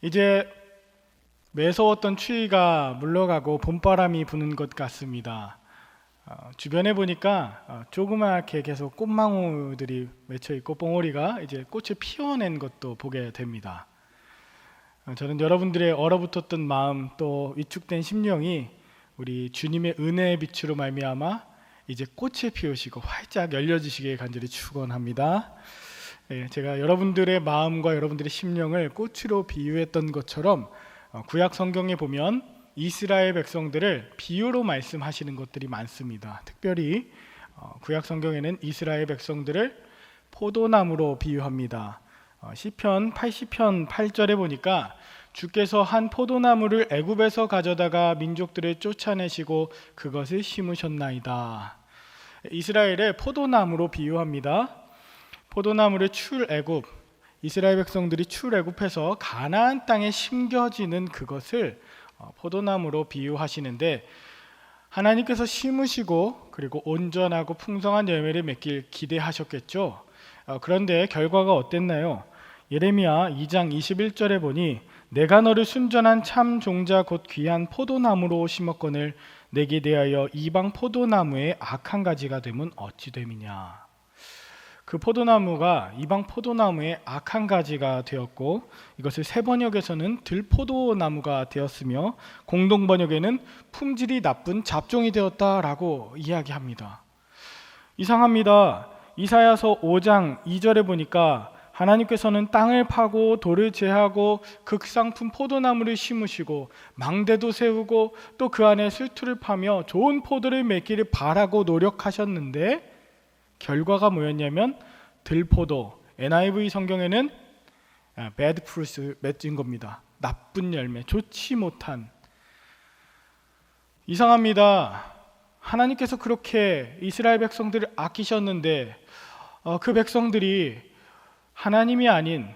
이제 매서웠던 추위가 물러가고 봄바람이 부는 것 같습니다. 주변에 보니까 조그맣게 계속 꽃망울들이 맺혀 있고 뽕오리가 이제 꽃을 피워낸 것도 보게 됩니다. 저는 여러분들의 얼어붙었던 마음 또 위축된 심령이 우리 주님의 은혜의 빛으로 말미암아 이제 꽃을 피우시고 활짝 열려지시길 간절히 축원합니다. 제가 여러분들의 마음과 여러분들의 심령을 꽃으로 비유했던 것처럼 구약 성경에 보면 이스라엘 백성들을 비유로 말씀하시는 것들이 많습니다. 특별히 구약 성경에는 이스라엘 백성들을 포도나무로 비유합니다. 시편 80편 8절에 보니까 주께서 한 포도나무를 애굽에서 가져다가 민족들을 쫓아내시고 그것을 심으셨나이다. 이스라엘을 포도나무로 비유합니다. 포도나무를 출애굽, 이스라엘 백성들이 출애굽해서 가나안 땅에 심겨지는 그것을 포도나무로 비유하시는데, 하나님께서 심으시고 그리고 온전하고 풍성한 열매를 맺길 기대하셨겠죠. 그런데 결과가 어땠나요? 예레미야 2장 21절에 보니 내가 너를 순전한 참 종자 곧 귀한 포도나무로 심었거늘 내게 대하여 이방 포도나무의 악한 가지가 되면 어찌 됨이냐. 그 포도나무가 이방 포도나무의 악한 가지가 되었고, 이것을 새 번역에서는 들포도나무가 되었으며 공동 번역에는 품질이 나쁜 잡종이 되었다라고 이야기합니다. 이상합니다. 이사야서 5장 2절에 보니까 하나님께서는 땅을 파고 돌을 제하고 극상품 포도나무를 심으시고 망대도 세우고 또 그 안에 술투를 파며 좋은 포도를 맺기를 바라고 노력하셨는데 결과가 뭐였냐면 들포도, NIV 성경에는 bad fruits 맺은 겁니다. 나쁜 열매, 좋지 못한. 이상합니다. 하나님께서 그렇게 이스라엘 백성들을 아끼셨는데 그 백성들이 하나님이 아닌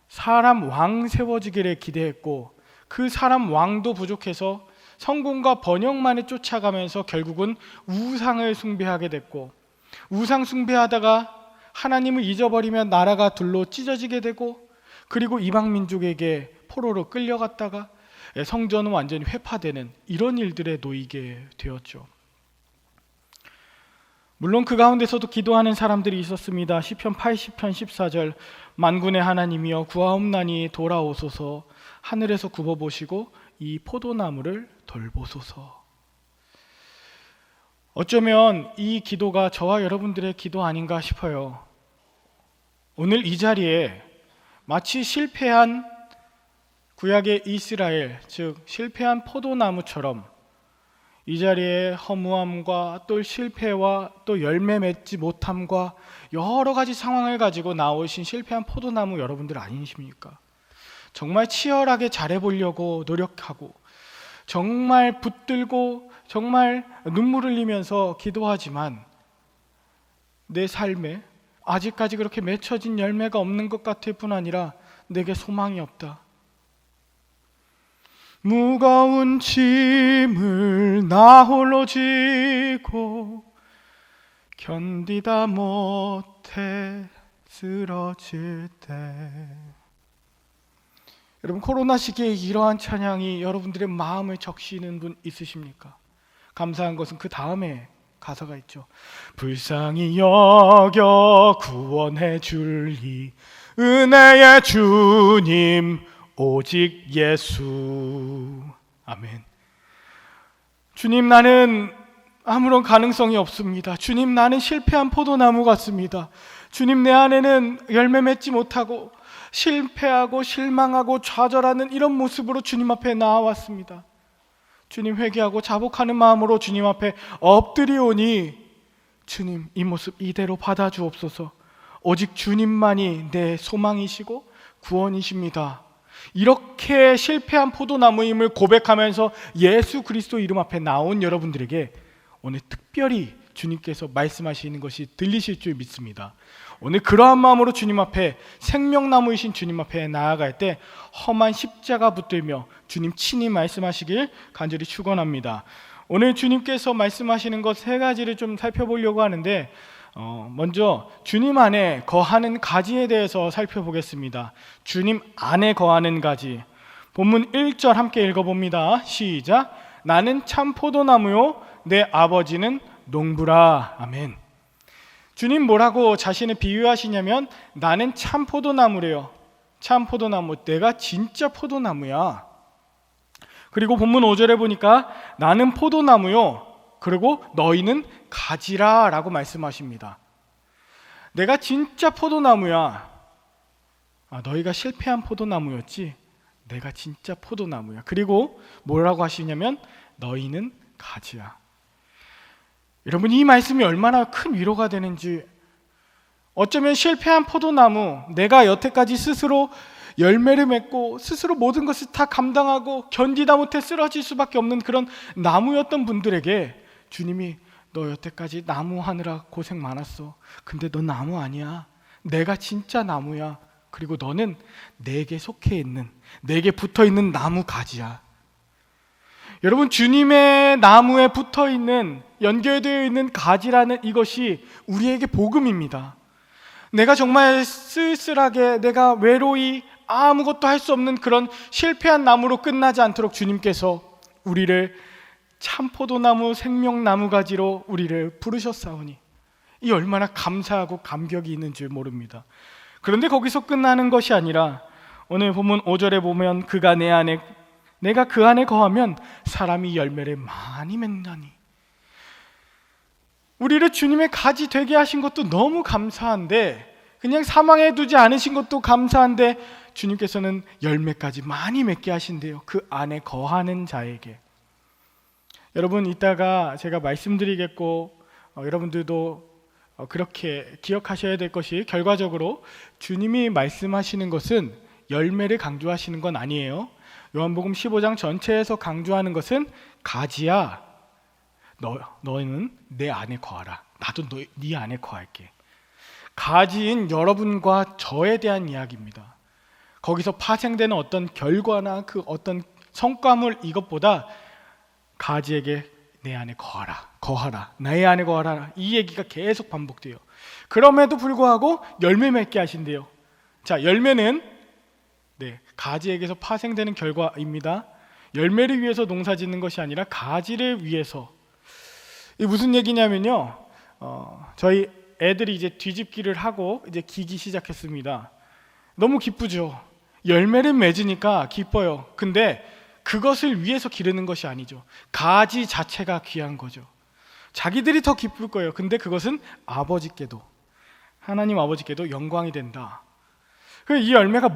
사람 왕 세워지기를 기대했고, 그 사람 왕도 부족해서 성공과 번영만을 쫓아가면서 결국은 우상을 숭배하게 됐고, 우상 숭배하다가 하나님을 잊어버리면 나라가 둘로 찢어지게 되고, 그리고 이방 민족에게 포로로 끌려갔다가 성전은 완전히 회파되는 이런 일들에 놓이게 되었죠. 물론 그 가운데서도 기도하는 사람들이 있었습니다. 시편 80편 14절 만군의 하나님이여 구하옵나니 돌아오소서, 하늘에서 굽어보시고 이 포도나무를 돌보소서. 어쩌면 이 기도가 저와 여러분들의 기도 아닌가 싶어요. 오늘 이 자리에 마치 실패한 구약의 이스라엘, 즉 실패한 포도나무처럼 이 자리에 허무함과 또 실패와 또 열매 맺지 못함과 여러 가지 상황을 가지고 나오신 실패한 포도나무 여러분들 아니십니까? 정말 치열하게 잘해보려고 노력하고 정말 붙들고 정말 눈물 흘리면서 기도하지만 내 삶에 아직까지 그렇게 맺혀진 열매가 없는 것 같을 뿐 아니라 내게 소망이 없다. 무거운 짐을 나 홀로 지고 견디다 못해 쓰러질 때. 여러분, 코로나 시기에 이러한 찬양이 여러분들의 마음을 적시는 분 있으십니까? 감사한 것은 그 다음에 가사가 있죠. 불쌍히 여겨 구원해 줄리 은혜의 주님 오직 예수. 아멘. 주님, 나는 아무런 가능성이 없습니다. 주님, 나는 실패한 포도나무 같습니다. 주님, 내 안에는 열매 맺지 못하고 실패하고 실망하고 좌절하는 이런 모습으로 주님 앞에 나아왔습니다. 주님, 회개하고 자복하는 마음으로 주님 앞에 엎드리오니 주님, 이 모습 이대로 받아주옵소서. 오직 주님만이 내 소망이시고 구원이십니다. 이렇게 실패한 포도나무임을 고백하면서 예수 그리스도 이름 앞에 나온 여러분들에게 오늘 특별히 주님께서 말씀하시는 것이 들리실 줄 믿습니다. 오늘 그러한 마음으로 주님 앞에, 생명나무이신 주님 앞에 나아갈 때 험한 십자가 붙들며 주님 친히 말씀하시길 간절히 축원합니다. 오늘 주님께서 말씀하시는 것 세 가지를 좀 살펴보려고 하는데, 먼저 주님 안에 거하는 가지에 대해서 살펴보겠습니다. 주님 안에 거하는 가지. 본문 1절 함께 읽어봅니다. 시작. 나는 참 포도나무요 내 아버지는 농부라. 아멘. 주님 뭐라고 자신을 비유하시냐면 나는 참 포도나무래요. 참 포도나무. 내가 진짜 포도나무야. 그리고 본문 5절에 보니까 나는 포도나무요. 그리고 너희는 가지라 라고 말씀하십니다. 내가 진짜 포도나무야. 너희가 실패한 포도나무였지. 내가 진짜 포도나무야. 그리고 뭐라고 하시냐면 너희는 가지야. 여러분 이 말씀이 얼마나 큰 위로가 되는지, 어쩌면 실패한 포도나무, 내가 여태까지 스스로 열매를 맺고 스스로 모든 것을 다 감당하고 견디다 못해 쓰러질 수밖에 없는 그런 나무였던 분들에게 주님이 너 여태까지 나무 하느라 고생 많았어. 근데 너 나무 아니야. 내가 진짜 나무야. 그리고 너는 내게 속해 있는, 내게 붙어 있는 나무 가지야. 여러분 주님의 나무에 붙어 있는, 연결되어 있는 가지라는 이것이 우리에게 복음입니다. 내가 정말 쓸쓸하게, 내가 외로이 아무것도 할 수 없는 그런 실패한 나무로 끝나지 않도록 주님께서 우리를 참포도나무 생명나무 가지로 우리를 부르셨사오니 이 얼마나 감사하고 감격이 있는 줄 모릅니다. 그런데 거기서 끝나는 것이 아니라 오늘 본문 5절에 보면 그가 내 안에, 내가 그 안에 거하면 사람이 열매를 많이 맺나니. 우리를 주님의 가지 되게 하신 것도 너무 감사한데, 그냥 사망해 두지 않으신 것도 감사한데 주님께서는 열매까지 많이 맺게 하신대요. 그 안에 거하는 자에게. 여러분 이따가 제가 말씀드리겠고 여러분들도 그렇게 기억하셔야 될 것이, 결과적으로 주님이 말씀하시는 것은 열매를 강조하시는 건 아니에요. 요한복음 15장 전체에서 강조하는 것은 가지야, 너는 내 안에 거하라. 나도 네 안에 거할게. 가지인 여러분과 저에 대한 이야기입니다. 거기서 파생되는 어떤 결과나 그 어떤 성과물, 이것보다 가지에게 내 안에 거하라, 나의 안에 거하라, 이 얘기가 계속 반복돼요. 그럼에도 불구하고 열매 맺게 하신대요. 자, 열매는 가지에게서 파생되는 결과입니다. 열매를 위해서 농사 짓는 것이 아니라 가지를 위해서. 이게 무슨 얘기냐면요, 저희 애들이 이제 뒤집기를 하고 이제 기기 시작했습니다. 너무 기쁘죠. 열매를 맺으니까 기뻐요. 근데 그것을 위해서 기르는 것이 아니죠. 가지 자체가 귀한 거죠. 자기들이 더 기쁠 거예요. 근데 그것은 아버지께도, 하나님 아버지께도 영광이 된다. 이 열매가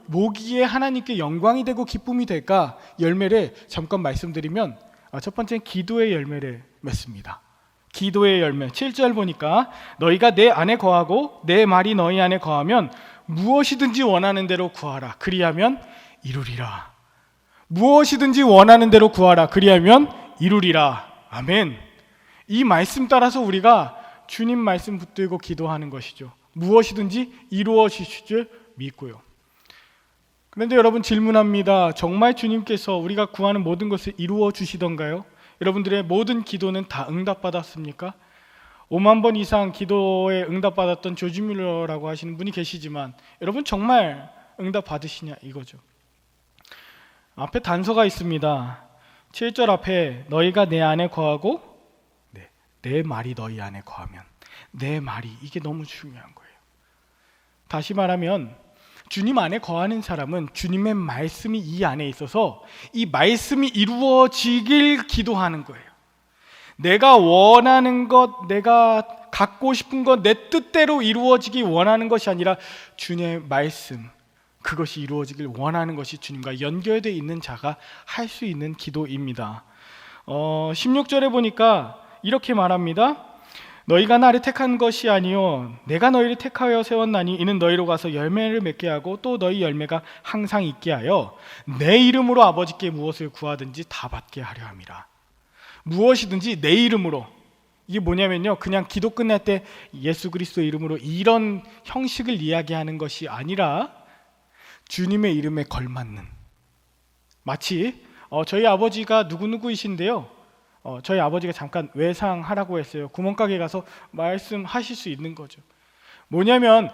뭐기에 하나님께 영광이 되고 기쁨이 될까? 열매를 잠깐 말씀드리면, 첫 번째는 기도의 열매를 맺습니다. 기도의 열매. 7절 보니까 너희가 내 안에 거하고 내 말이 너희 안에 거하면 무엇이든지 원하는 대로 구하라. 그리하면 이루리라. 무엇이든지 원하는 대로 구하라. 그리하면 이루리라. 아멘. 이 말씀 따라서 우리가 주님 말씀 붙들고 기도하는 것이죠. 무엇이든지 이루어 주실 줄 믿고요. 그런데 여러분 질문합니다. 정말 주님께서 우리가 구하는 모든 것을 이루어 주시던가요? 여러분들의 모든 기도는 다 응답받았습니까? 5만 번 이상 기도에 응답받았던 조지 뮬러라고 하시는 분이 계시지만 여러분 정말 응답받으시냐 이거죠. 앞에 단서가 있습니다. 7절 앞에 너희가 내 안에 거하고 내 말이 너희 안에 거하면, 내 말이, 이게 너무 중요한 거예요. 다시 말하면 주님 안에 거하는 사람은 주님의 말씀이 이 안에 있어서 이 말씀이 이루어지길 기도하는 거예요. 내가 원하는 것, 내가 갖고 싶은 것, 내 뜻대로 이루어지기 원하는 것이 아니라 주님의 말씀, 그것이 이루어지길 원하는 것이 주님과 연결되어 있는 자가 할 수 있는 기도입니다. 16절에 보니까 이렇게 말합니다. 너희가 나를 택한 것이 아니요 내가 너희를 택하여 세웠나니 이는 너희로 가서 열매를 맺게 하고 또 너희 열매가 항상 있게 하여 내 이름으로 아버지께 무엇을 구하든지 다 받게 하려 함이라. 무엇이든지 내 이름으로. 이게 뭐냐면요, 그냥 기도 끝날 때 예수 그리스도의 이름으로 이런 형식을 이야기하는 것이 아니라 주님의 이름에 걸맞는, 마치 저희 아버지가 누구누구이신데요, 저희 아버지가 잠깐 외상하라고 했어요. 구멍가게 가서 말씀하실 수 있는 거죠. 뭐냐면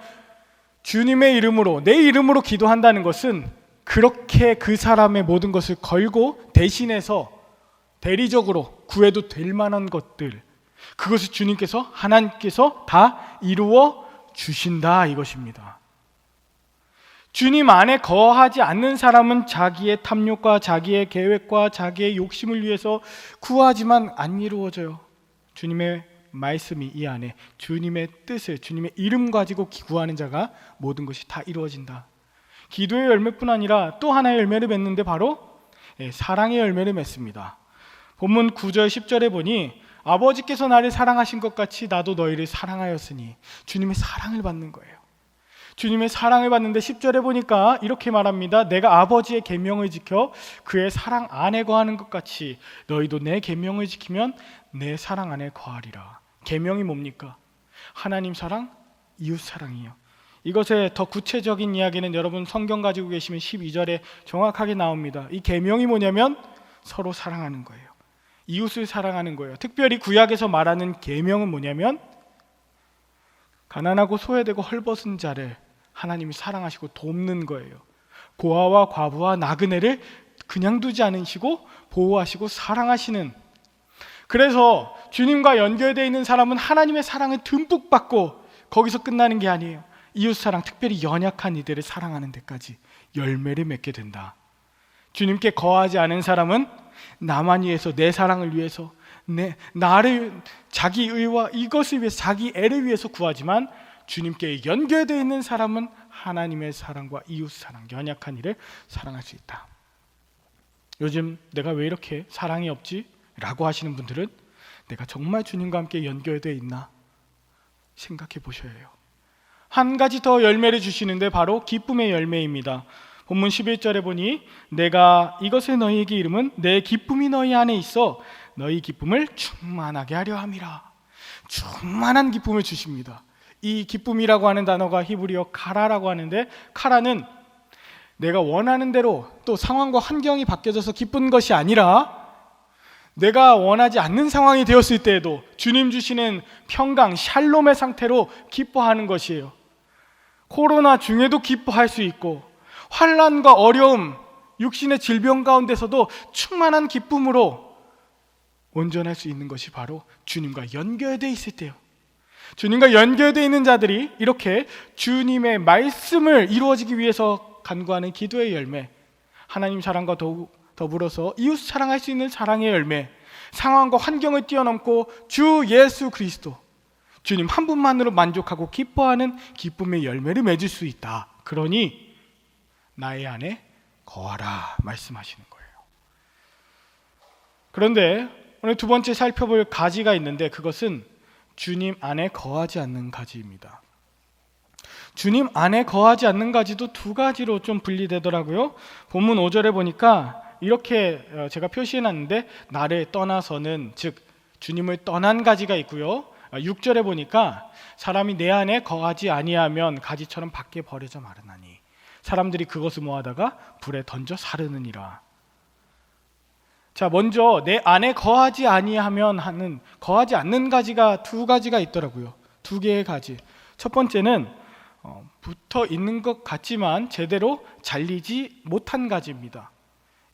주님의 이름으로, 내 이름으로 기도한다는 것은 그렇게 그 사람의 모든 것을 걸고 대신해서 대리적으로 구해도 될 만한 것들, 그것을 주님께서, 하나님께서 다 이루어 주신다 이것입니다. 주님 안에 거하지 않는 사람은 자기의 탐욕과 자기의 계획과 자기의 욕심을 위해서 구하지만 안 이루어져요. 주님의 말씀이 이 안에, 주님의 뜻을, 주님의 이름 가지고 구하는 자가 모든 것이 다 이루어진다. 기도의 열매뿐 아니라 또 하나의 열매를 맺는데 바로 사랑의 열매를 맺습니다. 본문 9절 10절에 보니 아버지께서 나를 사랑하신 것 같이 나도 너희를 사랑하였으니, 주님의 사랑을 받는 거예요. 주님의 사랑을 받는데 10절에 보니까 이렇게 말합니다. 내가 아버지의 계명을 지켜 그의 사랑 안에 거하는 것 같이 너희도 내 계명을 지키면 내 사랑 안에 거하리라. 계명이 뭡니까? 하나님 사랑, 이웃 사랑이요. 이것의 더 구체적인 이야기는 여러분 성경 가지고 계시면 12절에 정확하게 나옵니다. 이 계명이 뭐냐면 서로 사랑하는 거예요. 이웃을 사랑하는 거예요. 특별히 구약에서 말하는 계명은 뭐냐면 가난하고 소외되고 헐벗은 자를 하나님이 사랑하시고 돕는 거예요. 고아와 과부와 나그네를 그냥 두지 않으시고 보호하시고 사랑하시는, 그래서 주님과 연결되어 있는 사람은 하나님의 사랑을 듬뿍 받고 거기서 끝나는 게 아니에요. 이웃사랑, 특별히 연약한 이들을 사랑하는 데까지 열매를 맺게 된다. 주님께 거하지 않은 사람은 나만 위해서, 내 사랑을 위해서, 나를, 자기 의와 이것을 위해서, 자기 애를 위해서 구하지만 주님께 연결되어 있는 사람은 하나님의 사랑과 이웃 사랑, 연약한 이를 사랑할 수 있다. 요즘 내가 왜 이렇게 사랑이 없지? 라고 하시는 분들은 내가 정말 주님과 함께 연결되어 있나 생각해 보셔야 해요. 한 가지 더 열매를 주시는데 바로 기쁨의 열매입니다. 본문 11절에 보니 내가 이것을 너희에게 이름은 내 기쁨이 너희 안에 있어 너희 기쁨을 충만하게 하려 함이라. 충만한 기쁨을 주십니다. 이 기쁨이라고 하는 단어가 히브리어 카라라고 하는데, 카라는 내가 원하는 대로 또 상황과 환경이 바뀌어져서 기쁜 것이 아니라 내가 원하지 않는 상황이 되었을 때에도 주님 주시는 평강, 샬롬의 상태로 기뻐하는 것이에요. 코로나 중에도 기뻐할 수 있고 환난과 어려움, 육신의 질병 가운데서도 충만한 기쁨으로 온전할 수 있는 것이 바로 주님과 연결되어 있을 때요. 주님과 연결되어 있는 자들이 이렇게 주님의 말씀을 이루어지기 위해서 간구하는 기도의 열매, 하나님 사랑과 더불어서 이웃 사랑할 수 있는 사랑의 열매, 상황과 환경을 뛰어넘고 주 예수 그리스도, 주님 한 분만으로 만족하고 기뻐하는 기쁨의 열매를 맺을 수 있다. 그러니 나의 안에 거하라 말씀하시는 거예요. 그런데 오늘 두 번째 살펴볼 가지가 있는데 그것은 주님 안에 거하지 않는 가지입니다. 주님 안에 거하지 않는 가지도 두 가지로 좀 분리되더라고요. 본문 5절에 보니까 이렇게 제가 표시해놨는데 나를 떠나서는, 즉 주님을 떠난 가지가 있고요. 6절에 보니까 사람이 내 안에 거하지 아니하면 가지처럼 밖에 버려져 마르나니 사람들이 그것을 모아다가 불에 던져 사르느니라. 자, 먼저 내 안에 거하지 아니하면 하는, 거하지 않는 가지가 두 가지가 있더라고요. 두 개의 가지. 첫 번째는 붙어 있는 것 같지만 제대로 잘리지 못한 가지입니다.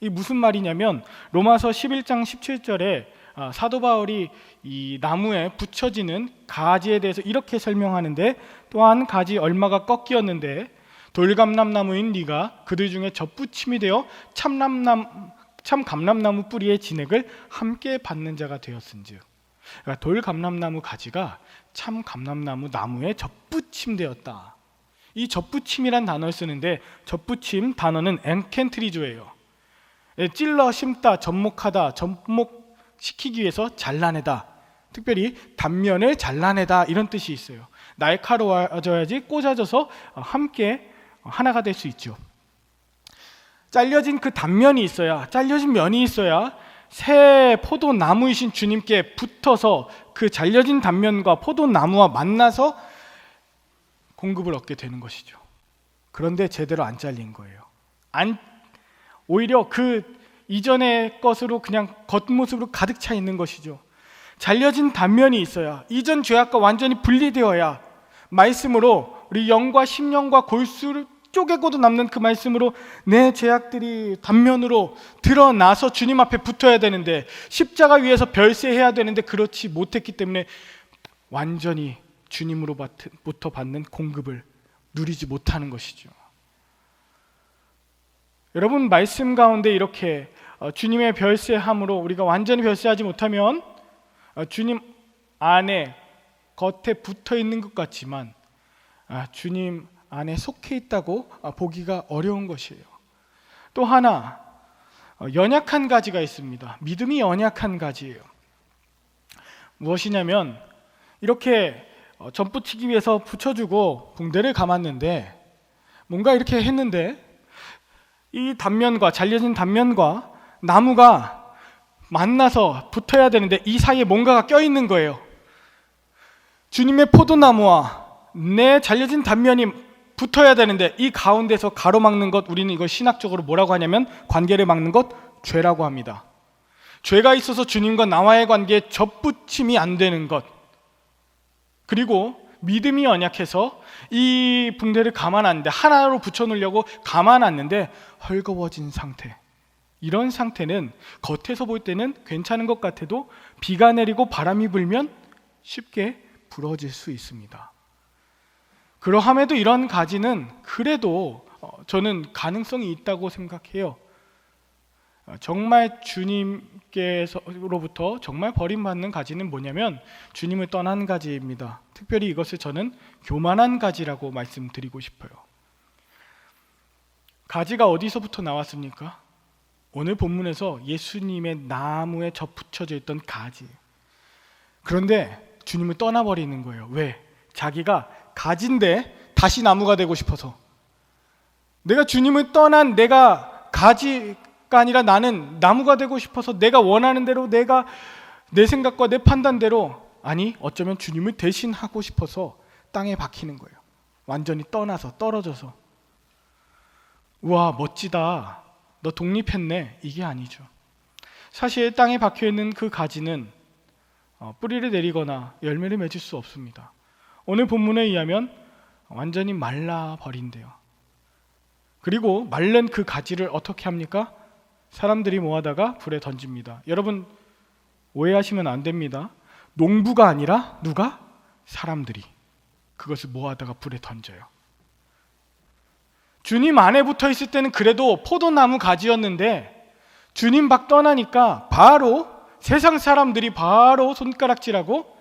이 무슨 말이냐면 로마서 11장 17절에 사도 바울이 이 나무에 붙여지는 가지에 대해서 이렇게 설명하는데, 또한 가지 얼마가 꺾이었는데 돌감람나무인 네가 그들 중에 젖붙임이 되어 참 감람나무 뿌리의 진액을 함께 받는 자가 되었은즉. 그러니까 돌감람나무 가지가 참 감람나무 나무에 젖붙임되었다. 이 젖붙임이란 단어를 쓰는데 젖붙임 단어는 엔켄트리조예요. 찔러 심다, 접목하다, 접목시키기 위해서 잘라내다, 특별히 단면을 잘라내다 이런 뜻이 있어요. 날카로워져야지 꽂아져서 함께 하나가 될 수 있죠. 잘려진 그 단면이 있어야, 잘려진 면이 있어야 새 포도나무이신 주님께 붙어서 그 잘려진 단면과 포도나무와 만나서 공급을 얻게 되는 것이죠. 그런데 제대로 안 잘린 거예요. 오히려 그 이전의 것으로 그냥 겉모습으로 가득 차 있는 것이죠. 잘려진 단면이 있어야, 이전 죄악과 완전히 분리되어야 말씀으로 우리 영과 심령과 골수를 쪼개고도 남는 그 말씀으로 내 죄악들이 단면으로 드러나서 주님 앞에 붙어야 되는데, 십자가 위에서 별세해야 되는데 그렇지 못했기 때문에 완전히 주님으로부터 받는 공급을 누리지 못하는 것이죠. 여러분, 말씀 가운데 이렇게 주님의 별세함으로 우리가 완전히 별세하지 못하면 주님 안에 겉에 붙어 있는 것 같지만 주님 안에 속해 있다고 보기가 어려운 것이에요. 또 하나, 연약한 가지가 있습니다. 믿음이 연약한 가지예요. 무엇이냐면, 이렇게 전부치기 위해서 붙여주고 붕대를 감았는데, 뭔가 이렇게 했는데 이 단면과, 잘려진 단면과 나무가 만나서 붙어야 되는데 이 사이에 뭔가가 껴있는 거예요. 주님의 포도나무와 내 잘려진 단면이 붙어야 되는데 이 가운데서 가로막는 것, 우리는 이걸 신학적으로 뭐라고 하냐면 관계를 막는 것, 죄라고 합니다. 죄가 있어서 주님과 나와의 관계에 접붙임이 안 되는 것, 그리고 믿음이 연약해서 이 붕대를 감아놨는데, 하나로 붙여놓으려고 감아놨는데 헐거워진 상태, 이런 상태는 겉에서 볼 때는 괜찮은 것 같아도 비가 내리고 바람이 불면 쉽게 부러질 수 있습니다. 그러함에도 이런 가지는 그래도 저는 가능성이 있다고 생각해요. 정말 주님께로부터 정말 버림받는 가지는 뭐냐면 주님을 떠난 가지입니다. 특별히 이것을 저는 교만한 가지라고 말씀드리고 싶어요. 가지가 어디서부터 나왔습니까? 오늘 본문에서 예수님의 나무에 접붙여져 있던 가지. 그런데 주님을 떠나버리는 거예요. 왜? 자기가 가지인데 다시 나무가 되고 싶어서. 내가 주님을 떠난 내가 가지가 아니라 나는 나무가 되고 싶어서 내가 원하는 대로, 내가 내 생각과 내 판단대로, 아니 어쩌면 주님을 대신하고 싶어서 땅에 박히는 거예요. 완전히 떠나서, 떨어져서. 우와, 멋지다, 너 독립했네, 이게 아니죠. 사실 땅에 박혀있는 그 가지는 뿌리를 내리거나 열매를 맺을 수 없습니다. 오늘 본문에 의하면 완전히 말라버린대요. 그리고 마른 그 가지를 어떻게 합니까? 사람들이 모아다가 불에 던집니다. 여러분, 오해하시면 안 됩니다. 농부가 아니라 누가? 사람들이 그것을 모아다가 불에 던져요. 주님 안에 붙어 있을 때는 그래도 포도나무 가지였는데 주님 밖 떠나니까 바로 세상 사람들이 바로 손가락질하고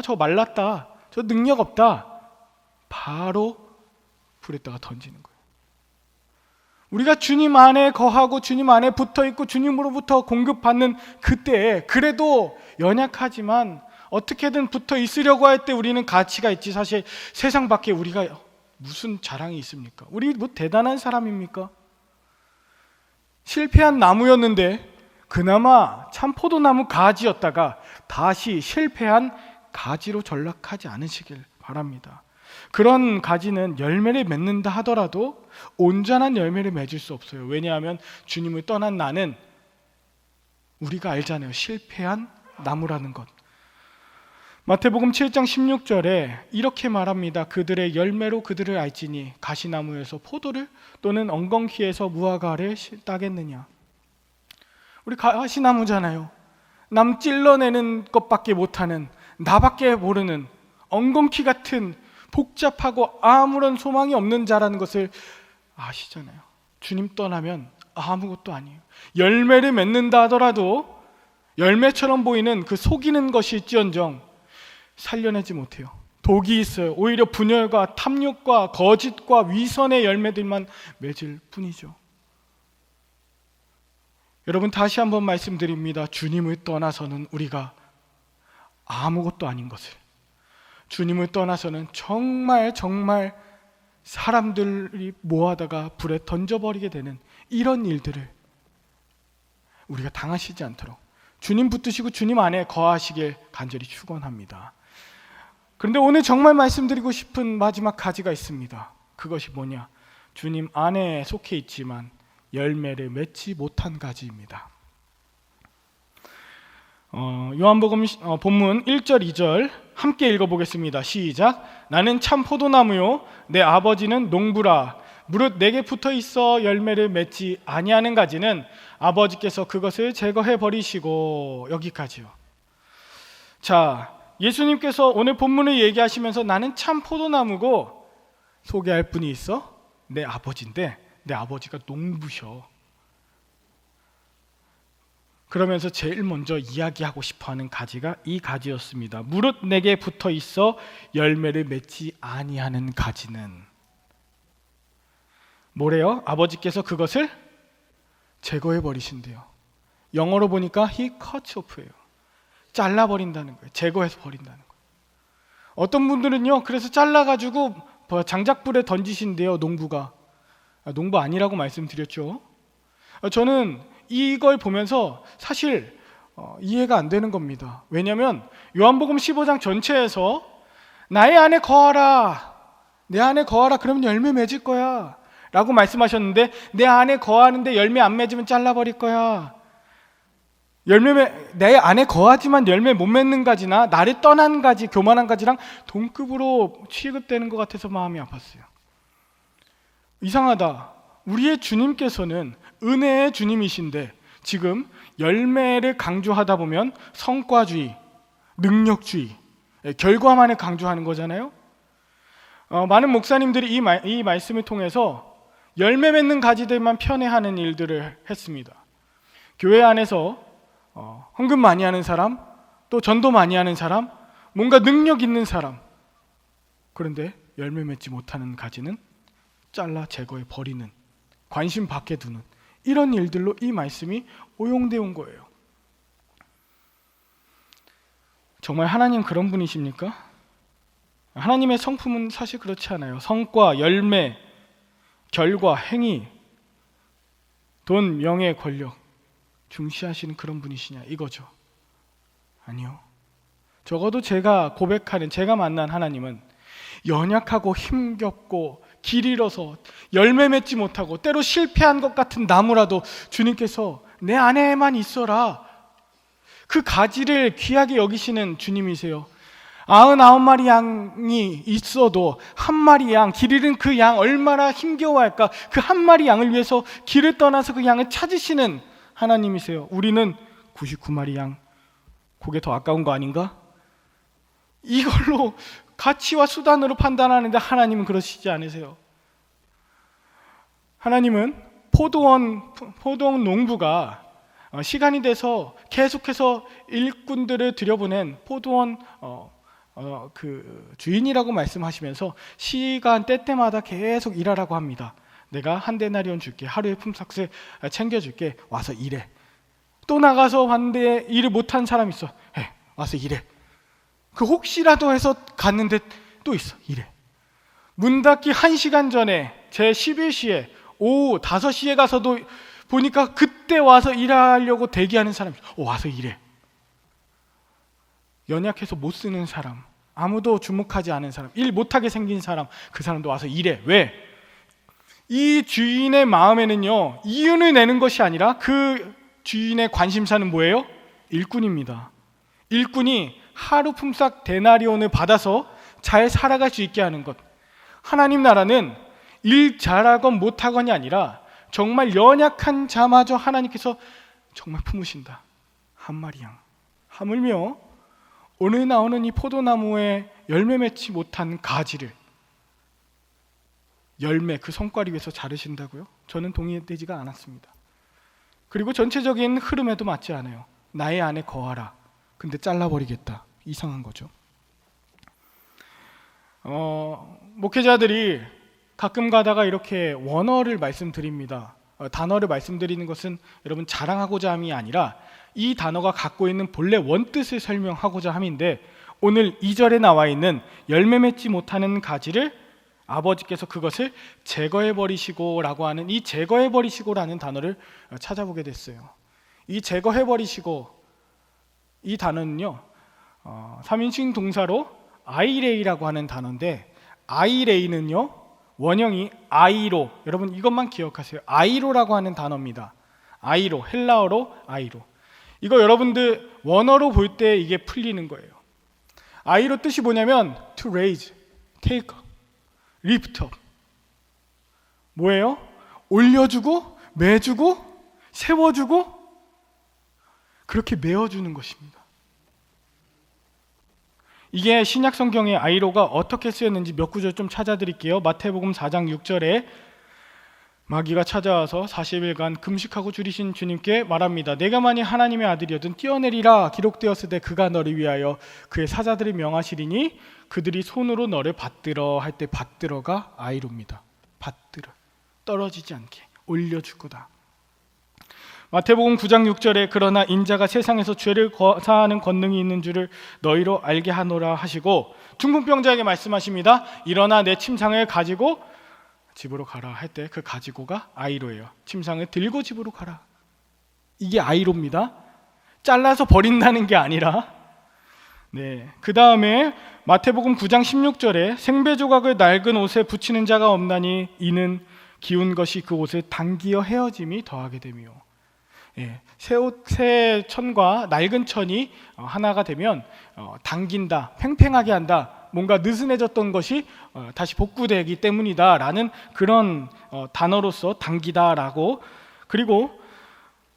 저 말랐다, 저 능력 없다, 바로 불에다가 던지는 거예요. 우리가 주님 안에 거하고 주님 안에 붙어 있고 주님으로부터 공급받는 그때에 그래도 연약하지만 어떻게든 붙어 있으려고 할 때 우리는 가치가 있지. 사실 세상 밖에 우리가 무슨 자랑이 있습니까? 우리 뭐 대단한 사람입니까? 실패한 나무였는데 그나마 참 포도나무 가지였다가 다시 실패한 가지로 전락하지 않으시길 바랍니다. 그런 가지는 열매를 맺는다 하더라도 온전한 열매를 맺을 수 없어요. 왜냐하면 주님을 떠난 나는, 우리가 알잖아요, 실패한 나무라는 것. 마태복음 7장 16절에 이렇게 말합니다. 그들의 열매로 그들을 알지니 가시나무에서 포도를 또는 엉겅퀴에서 무화과를 따겠느냐. 우리 가시나무잖아요. 남 찔러내는 것밖에 못하는, 나밖에 모르는 엉겅퀴 같은 복잡하고 아무런 소망이 없는 자라는 것을 아시잖아요. 주님 떠나면 아무것도 아니에요. 열매를 맺는다 하더라도 열매처럼 보이는 그 속이는 것일지언정 살려내지 못해요. 독이 있어요. 오히려 분열과 탐욕과 거짓과 위선의 열매들만 맺을 뿐이죠. 여러분, 다시 한번 말씀드립니다. 주님을 떠나서는 우리가 아무것도 아닌 것을, 주님을 떠나서는 정말 사람들이 모아다가 불에 던져버리게 되는 이런 일들을 우리가 당하시지 않도록 주님 붙드시고 주님 안에 거하시길 간절히 축원합니다. 그런데 오늘 정말 말씀드리고 싶은 마지막 가지가 있습니다. 그것이 뭐냐? 주님 안에 속해 있지만 열매를 맺지 못한 가지입니다. 요한복음 본문 1절 2절 함께 읽어보겠습니다. 시작. 나는 참 포도나무요 내 아버지는 농부라. 무릇 내게 붙어있어 열매를 맺지 아니하는 가지는 아버지께서 그것을 제거해 버리시고. 여기까지요. 자, 예수님께서 오늘 본문을 얘기하시면서 나는 참 포도나무고 소개할 분이 있어? 내 아버지인데 내 아버지가 농부셔. 그러면서 제일 먼저 이야기하고 싶어하는 가지가 이 가지였습니다. 무릇 내게 붙어 있어 열매를 맺지 아니하는 가지는 뭐래요? 아버지께서 그것을 제거해 버리신대요. 영어로 보니까 he cuts off예요. 잘라버린다는 거예요. 제거해서 버린다는 거예요. 어떤 분들은요, 그래서 잘라가지고 장작불에 던지신대요. 농부가. 농부 아니라고 말씀드렸죠. 저는 이걸 보면서 사실 이해가 안 되는 겁니다. 왜냐하면 요한복음 15장 전체에서 나의 안에 거하라, 내 안에 거하라, 그러면 열매 맺을 거야 라고 말씀하셨는데, 내 안에 거하는데 열매 안 맺으면 잘라버릴 거야. 내 안에 거하지만 열매 못 맺는 가지나 나를 떠난 가지, 교만한 가지랑 동급으로 취급되는 것 같아서 마음이 아팠어요. 이상하다. 우리의 주님께서는 은혜의 주님이신데 지금 열매를 강조하다 보면 성과주의, 능력주의, 결과만을 강조하는 거잖아요. 많은 목사님들이 이 말씀을 통해서 열매 맺는 가지들만 편애하는 일들을 했습니다. 교회 안에서 헌금 많이 하는 사람, 또 전도 많이 하는 사람, 뭔가 능력 있는 사람, 그런데 열매 맺지 못하는 가지는 잘라 제거해 버리는, 관심 밖에 두는 이런 일들로 이 말씀이 오용되어 온 거예요. 정말 하나님 그런 분이십니까? 하나님의 성품은 사실 그렇지 않아요. 성과, 열매, 결과, 행위, 돈, 명예, 권력 중시하시는 그런 분이시냐 이거죠. 아니요. 적어도 제가 고백하는, 제가 만난 하나님은 연약하고 힘겹고 길 잃어서 열매 맺지 못하고 때로 실패한 것 같은 나무라도 주님께서 내 안에만 있어라, 그 가지를 귀하게 여기시는 주님이세요. 99마리 양이 있어도 한 마리 양, 길 잃은 그 양 얼마나 힘겨워할까. 그 한 마리 양을 위해서 길을 떠나서 그 양을 찾으시는 하나님이세요. 우리는 99마리 양, 그게 더 아까운 거 아닌가? 이걸로 가치와 수단으로 판단하는데 하나님은 그러시지 않으세요. 하나님은 포도원 농부가 시간이 돼서 계속해서 일꾼들을 들여보낸 포도원 그 주인이라고 말씀하시면서 시간 때때마다 계속 일하라고 합니다. 내가 한 데나리온 줄게, 하루의 품삯을 챙겨줄게, 와서 일해. 또 나가서 왔는데 일을 못한 사람 있어, 와서 일해. 그 혹시라도 해서 갔는데 또 있어, 일해. 문 닫기 1시간 전에 제 11시에 오후 5시에 가서도 보니까 그때 와서 일하려고 대기하는 사람이 있어. 와서 일해. 연약해서 못 쓰는 사람, 아무도 주목하지 않은 사람, 일 못하게 생긴 사람, 그 사람도 와서 일해. 왜? 이 주인의 마음에는요, 이윤을 내는 것이 아니라 그 주인의 관심사는 뭐예요? 일꾼입니다. 일꾼이 하루 품삯 데나리온을 받아서 잘 살아갈 수 있게 하는 것. 하나님 나라는 일 잘하건 못하건이 아니라 정말 연약한 자마저 하나님께서 정말 품으신다. 한 마리 양. 하물며 오늘 나오는 이 포도나무에 열매 맺지 못한 가지를 열매, 그 성과를 위해서 자르신다고요? 저는 동의되지가 않았습니다. 그리고 전체적인 흐름에도 맞지 않아요. 나의 안에 거하라. 근데 잘라버리겠다. 이상한 거죠. 목회자들이 가끔 가다가 이렇게 원어를 말씀드립니다. 단어를 말씀드리는 것은 여러분 자랑하고자 함이 아니라 이 단어가 갖고 있는 본래 원뜻을 설명하고자 함인데, 오늘 2절에 나와 있는 열매 맺지 못하는 가지를 아버지께서 그것을 제거해 버리시고 라고 하는 이 제거해 버리시고라는 단어를 찾아보게 됐어요. 이 제거해 버리시고, 이 단어는요 3인칭 동사로 아이레이라고 하는 단어인데, 아이레이는요 원형이 아이로. 여러분 이것만 기억하세요. 아이로라고 하는 단어입니다. 아이로, 헬라어로 아이로. 이거 여러분들 원어로 볼 때 이게 풀리는 거예요. 아이로 뜻이 뭐냐면 to raise, take, lift up. 뭐예요? 올려주고, 매주고, 세워주고, 그렇게 메어주는 것입니다. 이게 신약 성경의 아이로가 어떻게 쓰였는지 몇 구절 좀 찾아드릴게요. 마태복음 4장 6절에 마귀가 찾아와서 40일간 금식하고 줄이신 주님께 말합니다. 내가 만일 하나님의 아들이어든 뛰어내리라. 기록되었을 때 그가 너를 위하여 그의 사자들이 명하시리니 그들이 손으로 너를 받들어 할 때 받들어가 아이로입니다. 받들어, 떨어지지 않게 올려줄 거다. 마태복음 9장 6절에 그러나 인자가 세상에서 죄를 사하는 권능이 있는 줄을 너희로 알게 하노라 하시고, 중풍병자에게 말씀하십니다. 일어나 내 침상을 가지고 집으로 가라 할 때 그 가지고가 아이로예요. 침상을 들고 집으로 가라. 이게 아이로입니다. 잘라서 버린다는 게 아니라. 네. 그 다음에 마태복음 9장 16절에 생배 조각을 낡은 옷에 붙이는 자가 없나니 이는 기운 것이 그 옷을 당기어 헤어짐이 더하게 되며. 예, 새 천과 낡은 천이 하나가 되면 당긴다, 팽팽하게 한다, 뭔가 느슨해졌던 것이 다시 복구되기 때문이다라는 그런 단어로서 당기다라고. 그리고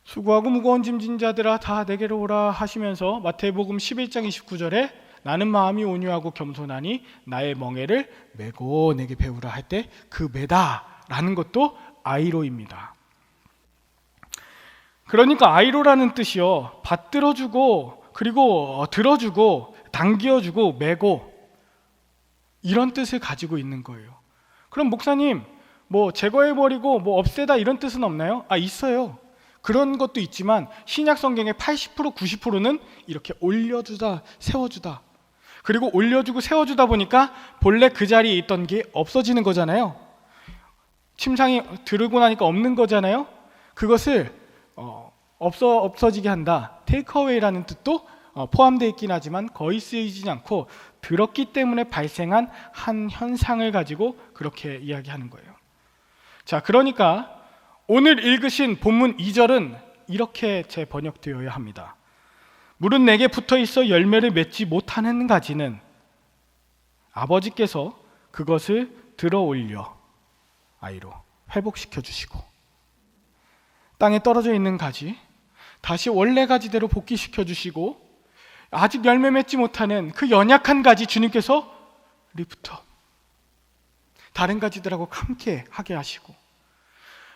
수고하고 무거운 짐진 자들아 다 내게로 오라 하시면서 마태복음 11장 29절에 나는 마음이 온유하고 겸손하니 나의 멍에를 메고 내게 배우라 할 때 그 메다라는 것도 아이로입니다. 그러니까 아이로라는 뜻이요, 받들어주고 그리고 들어주고 당겨주고 메고 이런 뜻을 가지고 있는 거예요. 그럼 목사님 뭐 제거해버리고 뭐 없애다 이런 뜻은 없나요? 있어요. 그런 것도 있지만 신약 성경의 80% 90%는 이렇게 올려주다 세워주다, 그리고 올려주고 세워주다 보니까 본래 그 자리에 있던 게 없어지는 거잖아요. 침상이 들고 나니까 없는 거잖아요. 그것을 없어지게 한다. 테이크어웨이라는 뜻도 포함되어 있긴 하지만 거의 쓰이지 않고 들었기 때문에 발생한 한 현상을 가지고 그렇게 이야기하는 거예요. 자, 그러니까 오늘 읽으신 본문 2절은 이렇게 재번역되어야 합니다. 물은 내게 붙어 있어 열매를 맺지 못하는 가지는 아버지께서 그것을 들어 올려 아이로 회복시켜 주시고, 땅에 떨어져 있는 가지 다시 원래 가지대로 복귀시켜 주시고, 아직 열매 맺지 못하는 그 연약한 가지 주님께서 리프트업, 다른 가지들하고 함께 하게 하시고,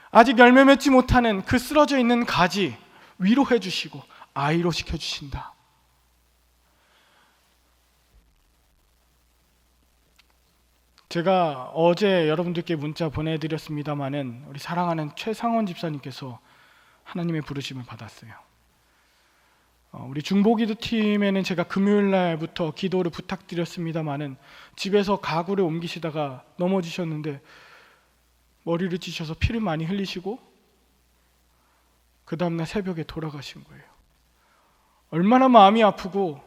아직 열매 맺지 못하는 그 쓰러져 있는 가지 위로해 주시고 아이로 시켜 주신다. 제가 어제 여러분들께 문자 보내드렸습니다마는 우리 사랑하는 최상원 집사님께서 하나님의 부르심을 받았어요. 우리 중보기도 팀에는 제가 금요일 날부터 기도를 부탁드렸습니다마는 집에서 가구를 옮기시다가 넘어지셨는데 머리를 찌셔서 피를 많이 흘리시고 그 다음날 새벽에 돌아가신 거예요. 얼마나 마음이 아프고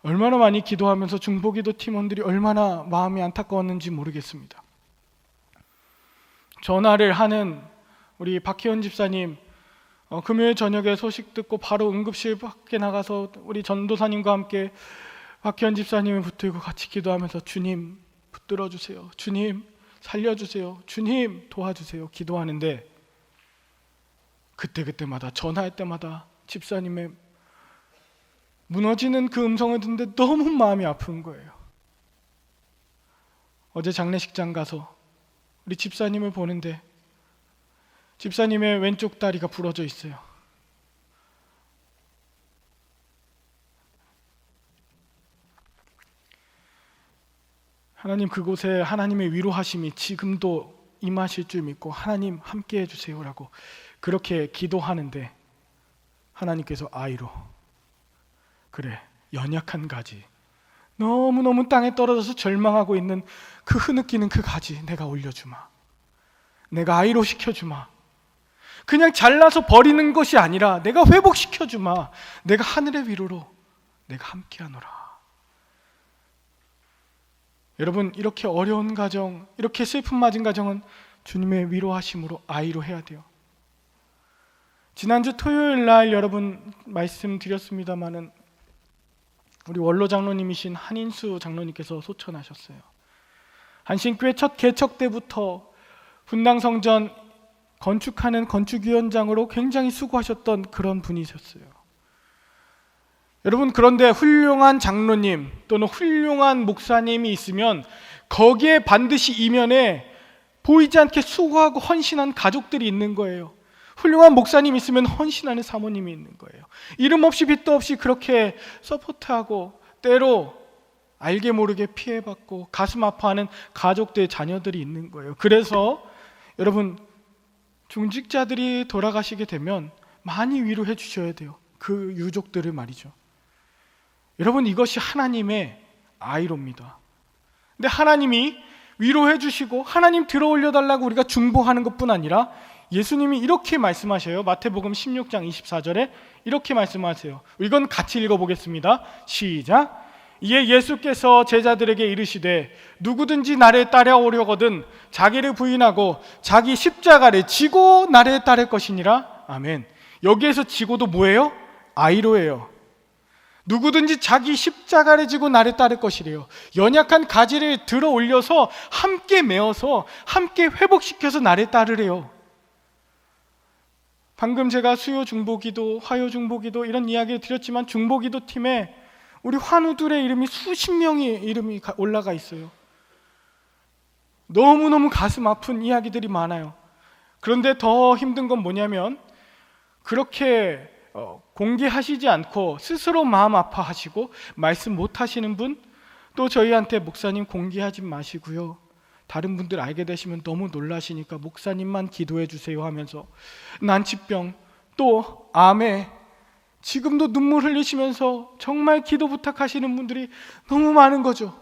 얼마나 많이 기도하면서 중보기도 팀원들이 얼마나 마음이 안타까웠는지 모르겠습니다. 전화를 하는 우리 박희원 집사님, 금요일 저녁에 소식 듣고 바로 응급실 밖에 나가서 우리 전도사님과 함께 박희원 집사님을 붙들고 같이 기도하면서 주님 붙들어 주세요, 주님 살려주세요, 주님 도와주세요 기도하는데, 그때마다 전화할 때마다 집사님의 무너지는 그 음성을 듣는데 너무 마음이 아픈 거예요. 어제 장례식장 가서 우리 집사님을 보는데 집사님의 왼쪽 다리가 부러져 있어요. 하나님, 그곳에 하나님의 위로하심이 지금도 임하실 줄 믿고 하나님 함께 해주세요라고 그렇게 기도하는데 하나님께서 아이로, 그래 연약한 가지, 너무너무 땅에 떨어져서 절망하고 있는 그 흐느끼는 그 가지 내가 올려주마, 내가 아이로 시켜주마, 그냥 잘라서 버리는 것이 아니라 내가 회복시켜주마, 내가 하늘의 위로로 내가 함께하노라. 여러분, 이렇게 어려운 가정, 이렇게 슬픔 맞은 가정은 주님의 위로하심으로 아이로 해야 돼요. 지난주 토요일 날 여러분 말씀드렸습니다마는 우리 원로 장로님이신 한인수 장로님께서 소천하셨어요. 한신교회 첫 개척 때부터 분당성전 건축하는 건축위원장으로 굉장히 수고하셨던 그런 분이셨어요. 여러분, 그런데 훌륭한 장로님 또는 훌륭한 목사님이 있으면 거기에 반드시 이면에 보이지 않게 수고하고 헌신한 가족들이 있는 거예요. 훌륭한 목사님이 있으면 헌신하는 사모님이 있는 거예요. 이름 없이 빚도 없이 그렇게 서포트하고 때로 알게 모르게 피해받고 가슴 아파하는 가족들의 자녀들이 있는 거예요. 그래서 여러분, 중직자들이 돌아가시게 되면 많이 위로해 주셔야 돼요. 그 유족들을 말이죠. 여러분, 이것이 하나님의 아이로입니다. 근데 하나님이 위로해 주시고 하나님 들어올려 달라고 우리가 중보하는 것뿐 아니라 예수님이 이렇게 말씀하셔요. 마태복음 16장 24절에 이렇게 말씀하세요. 이건 같이 읽어보겠습니다. 시작. 이에 예수께서 제자들에게 이르시되 누구든지 나를 따라오려거든 자기를 부인하고 자기 십자가를 지고 나를 따를 것이니라. 아멘. 여기에서 지고도 뭐예요? 아이로예요. 누구든지 자기 십자가를 지고 나를 따를 것이래요. 연약한 가지를 들어 올려서 함께 메어서 함께 회복시켜서 나를 따르래요. 방금 제가 수요 중보기도, 화요 중보기도 이런 이야기를 드렸지만 중보기도 팀에 우리 환우들의 이름이 수십 명의 이름이 올라가 있어요. 너무너무 가슴 아픈 이야기들이 많아요. 그런데 더 힘든 건 뭐냐면 그렇게 공개하시지 않고 스스로 마음 아파하시고 말씀 못 하시는 분, 또 저희한테 목사님 공개하지 마시고요, 다른 분들 알게 되시면 너무 놀라시니까 목사님만 기도해 주세요 하면서 난치병, 또 암에 지금도 눈물 흘리시면서 정말 기도 부탁하시는 분들이 너무 많은 거죠.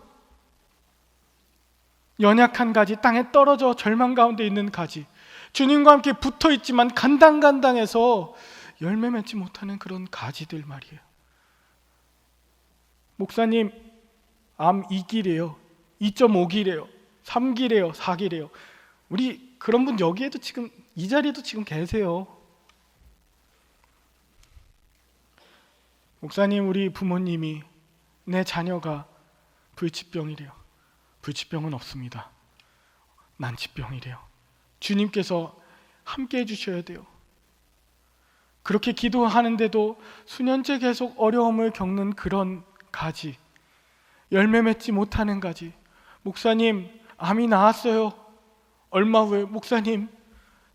연약한 가지, 땅에 떨어져 절망 가운데 있는 가지, 주님과 함께 붙어 있지만 간당간당해서 열매 맺지 못하는 그런 가지들 말이에요. 목사님, 암 2기래요, 2.5기래요, 3기래요, 4기래요. 우리 그런 분 여기에도 지금 이 자리에도 지금 계세요. 목사님, 우리 부모님이, 내 자녀가 불치병이래요. 불치병은 없습니다. 난치병이래요. 주님께서 함께 해주셔야 돼요. 그렇게 기도하는데도 수년째 계속 어려움을 겪는 그런 가지, 열매 맺지 못하는 가지. 목사님, 암이 나았어요. 얼마 후에 목사님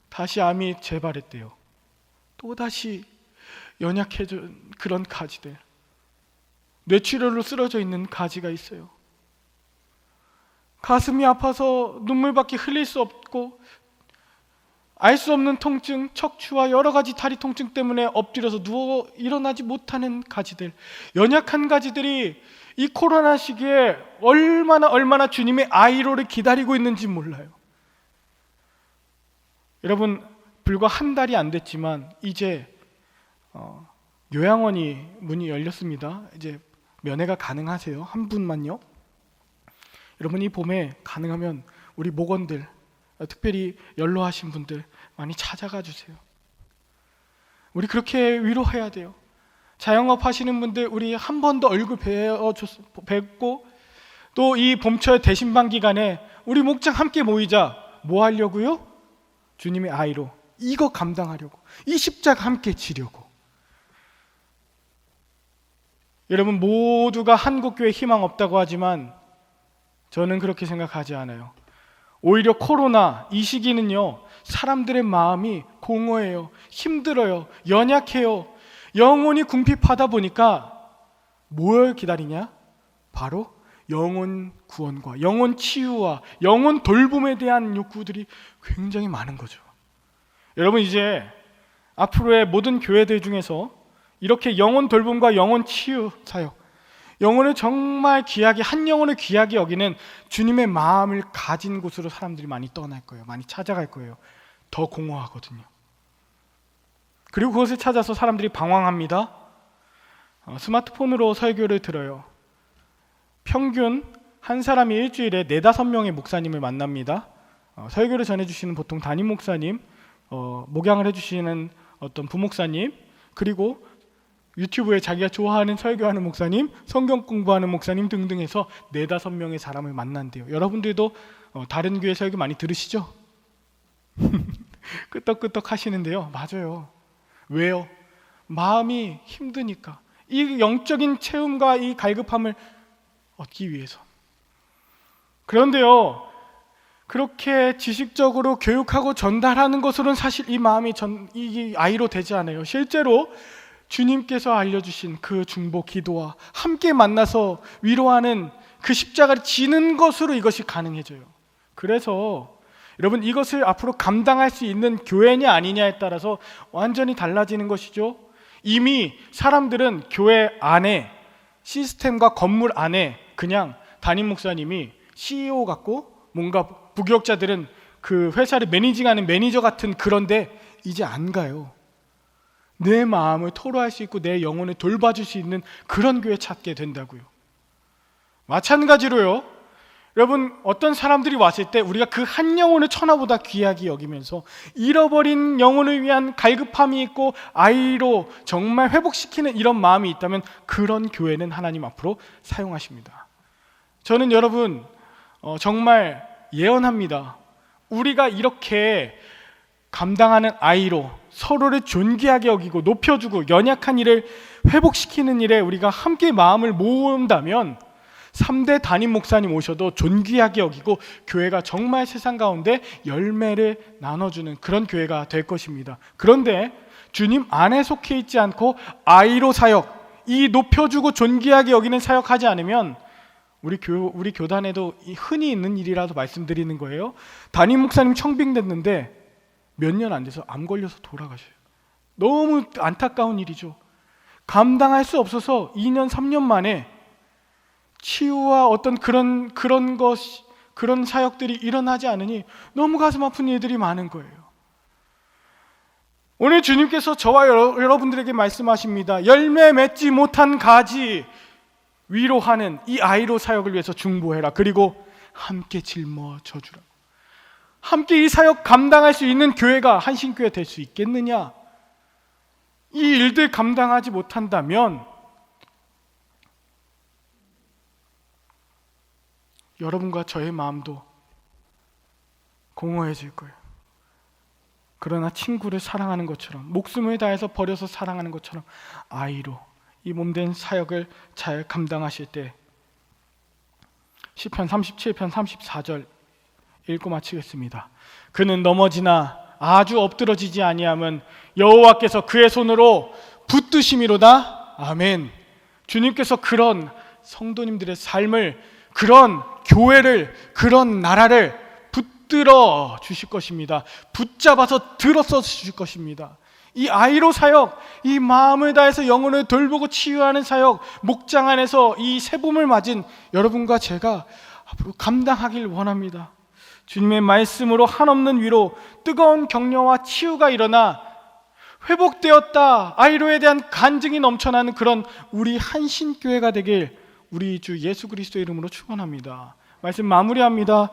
다시 암이 재발했대요. 또다시 연약해진 그런 가지들, 뇌출혈로 쓰러져 있는 가지가 있어요. 가슴이 아파서 눈물밖에 흘릴 수 없고 알 수 없는 통증, 척추와 여러 가지 다리 통증 때문에 엎드려서 누워 일어나지 못하는 가지들, 연약한 가지들이 이 코로나 시기에 얼마나 주님의 아이로를 기다리고 있는지 몰라요. 여러분, 불과 한 달이 안 됐지만 이제 요양원이 문이 열렸습니다. 이제 면회가 가능하세요. 한 분만요. 여러분, 이 봄에 가능하면 우리 목원들, 특별히 연로하신 분들 많이 찾아가 주세요. 우리 그렇게 위로해야 돼요. 자영업 하시는 분들, 우리 한 번 더 얼굴 뵙고, 또 이 봄철 대신방 기간에 우리 목장 함께 모이자. 뭐 하려고요? 주님의 아이로, 이거 감당하려고, 이 십자가 함께 지려고. 여러분, 모두가 한국교회 희망 없다고 하지만 저는 그렇게 생각하지 않아요. 오히려 코로나 이 시기는요, 사람들의 마음이 공허해요, 힘들어요, 연약해요. 영혼이 궁핍하다 보니까 뭘 기다리냐? 바로 영혼 구원과 영혼 치유와 영혼 돌봄에 대한 욕구들이 굉장히 많은 거죠. 여러분, 이제 앞으로의 모든 교회들 중에서 이렇게 영혼 돌봄과 영혼 치유 사역, 영혼을 정말 귀하게, 한 영혼을 귀하게 여기는 주님의 마음을 가진 곳으로 사람들이 많이 떠날 거예요. 많이 찾아갈 거예요. 더 공허하거든요. 그리고 그것을 찾아서 사람들이 방황합니다. 스마트폰으로 설교를 들어요. 평균 한 사람이 일주일에 4-5명의 목사님을 만납니다. 설교를 전해주시는 보통 담임 목사님, 목양을 해주시는 어떤 부목사님, 그리고 유튜브에 자기가 좋아하는 설교하는 목사님, 성경 공부하는 목사님 등등 해서 4-5명의 사람을 만난대요. 여러분들도 다른 교회 설교 많이 들으시죠? 끄떡끄떡 하시는데요. 맞아요. 왜요? 마음이 힘드니까. 이 영적인 체험과 이 갈급함을 얻기 위해서. 그런데요, 그렇게 지식적으로 교육하고 전달하는 것으로는 사실 이 마음이 이 아이로 되지 않아요. 실제로 주님께서 알려주신 그 중보 기도와 함께 만나서 위로하는 그 십자가를 지는 것으로 이것이 가능해져요. 그래서 여러분, 이것을 앞으로 감당할 수 있는 교회냐 아니냐에 따라서 완전히 달라지는 것이죠. 이미 사람들은 교회 안에, 시스템과 건물 안에 그냥 담임 목사님이 CEO 같고, 뭔가 부교육자들은 그 회사를 매니징하는 매니저 같은, 그런데 이제 안 가요. 내 마음을 토로할 수 있고 내 영혼을 돌봐줄 수 있는 그런 교회 찾게 된다고요. 마찬가지로요, 여러분, 어떤 사람들이 왔을 때 우리가 그 한 영혼을 천하보다 귀하게 여기면서 잃어버린 영혼을 위한 갈급함이 있고 아이로 정말 회복시키는 이런 마음이 있다면 그런 교회는 하나님 앞으로 사용하십니다. 저는 여러분 정말 예언합니다. 우리가 이렇게 감당하는 아이로 서로를 존귀하게 여기고 높여주고 연약한 일을 회복시키는 일에 우리가 함께 마음을 모은다면 3대 담임 목사님 오셔도 존귀하게 여기고 교회가 정말 세상 가운데 열매를 나눠주는 그런 교회가 될 것입니다. 그런데 주님 안에 속해 있지 않고 아이로 사역, 이 높여주고 존귀하게 여기는 사역하지 않으면 우리 교단에도 흔히 있는 일이라도 말씀드리는 거예요. 담임 목사님 청빙됐는데 몇 년 안 돼서 암 걸려서 돌아가셔요. 너무 안타까운 일이죠. 감당할 수 없어서 2년, 3년 만에 치유와 어떤 그런 사역들이 일어나지 않으니 너무 가슴 아픈 일들이 많은 거예요. 오늘 주님께서 저와 여러분들에게 말씀하십니다. 열매 맺지 못한 가지 위로하는 이 아이로 사역을 위해서 중보해라. 그리고 함께 짊어져 주라. 함께 이 사역 감당할 수 있는 교회가 한신교회 될 수 있겠느냐? 이 일들 감당하지 못한다면 여러분과 저의 마음도 공허해질 거예요. 그러나 친구를 사랑하는 것처럼, 목숨을 다해서 버려서 사랑하는 것처럼 아이로 이 몸된 사역을 잘 감당하실 때 시편 37편 34절 읽고 마치겠습니다. 그는 넘어지나 아주 엎드러지지 아니함은 여호와께서 그의 손으로 붙드심이로다. 아멘. 주님께서 그런 성도님들의 삶을, 그런 교회를, 그런 나라를 붙들어 주실 것입니다. 붙잡아서 들어서 주실 것입니다. 이 아이로 사역, 이 마음을 다해서 영혼을 돌보고 치유하는 사역, 목장 안에서 이 새봄을 맞은 여러분과 제가 앞으로 감당하길 원합니다. 주님의 말씀으로 한없는 위로, 뜨거운 격려와 치유가 일어나 회복되었다, 아이로에 대한 간증이 넘쳐나는 그런 우리 한신교회가 되길 우리 주 예수 그리스도 이름으로 축원합니다. 말씀 마무리합니다.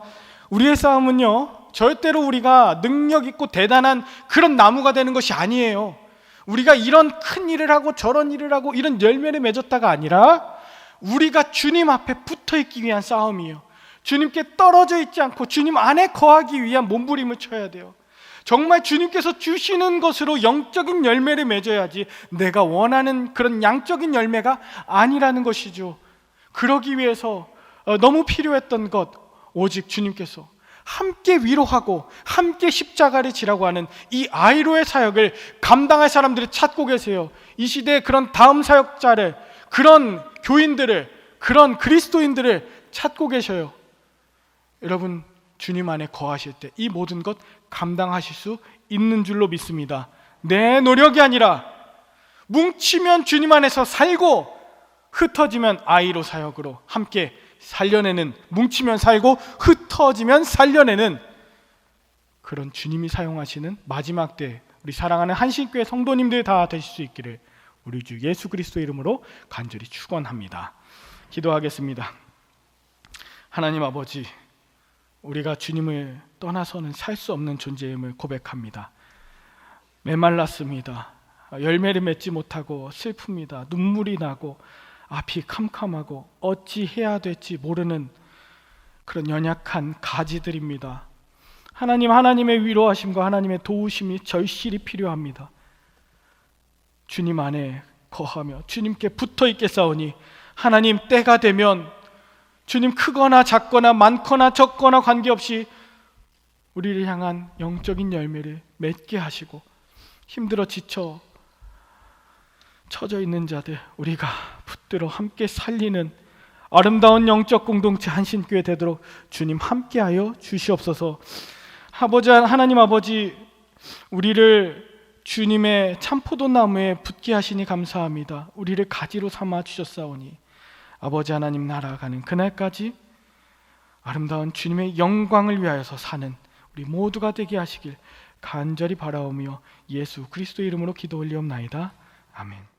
우리의 싸움은요, 절대로 우리가 능력 있고 대단한 그런 나무가 되는 것이 아니에요. 우리가 이런 큰 일을 하고 저런 일을 하고 이런 열매를 맺었다가 아니라 우리가 주님 앞에 붙어 있기 위한 싸움이에요. 주님께 떨어져 있지 않고 주님 안에 거하기 위한 몸부림을 쳐야 돼요. 정말 주님께서 주시는 것으로 영적인 열매를 맺어야지 내가 원하는 그런 양적인 열매가 아니라는 것이죠. 그러기 위해서 너무 필요했던 것, 오직 주님께서 함께 위로하고 함께 십자가를 지라고 하는 이 아이로의 사역을 감당할 사람들을 찾고 계세요. 이 시대에 그런 다음 사역자를, 그런 교인들을, 그런 그리스도인들을 찾고 계셔요. 여러분, 주님 안에 거하실 때 이 모든 것 감당하실 수 있는 줄로 믿습니다. 내 노력이 아니라 뭉치면 주님 안에서 살고 흩어지면 아이로 사역으로 함께 살려내는, 뭉치면 살고 흩어지면 살려내는 그런 주님이 사용하시는 마지막 때 우리 사랑하는 한신교회 성도님들 다 되실 수 있기를 우리 주 예수 그리스도 이름으로 간절히 축원합니다. 기도하겠습니다. 하나님 아버지, 우리가 주님을 떠나서는 살 수 없는 존재임을 고백합니다. 메말랐습니다. 열매를 맺지 못하고 슬픕니다. 눈물이 나고 앞이 캄캄하고 어찌해야 될지 모르는 그런 연약한 가지들입니다. 하나님의 위로하심과 하나님의 도우심이 절실히 필요합니다. 주님 안에 거하며 주님께 붙어 있겠사오니 하나님, 때가 되면 주님, 크거나 작거나 많거나 적거나 관계없이 우리를 향한 영적인 열매를 맺게 하시고, 힘들어 지쳐 처져 있는 자들 우리가 붙들어 함께 살리는 아름다운 영적 공동체 한신교회 되도록 주님 함께하여 주시옵소서. 하나님 아버지, 우리를 주님의 참포도나무에 붙게 하시니 감사합니다. 우리를 가지로 삼아 주셨사오니 아버지 하나님 나아가는 그날까지 아름다운 주님의 영광을 위하여서 사는 우리 모두가 되게 하시길 간절히 바라오며 예수 그리스도 이름으로 기도 올리옵나이다. 아멘.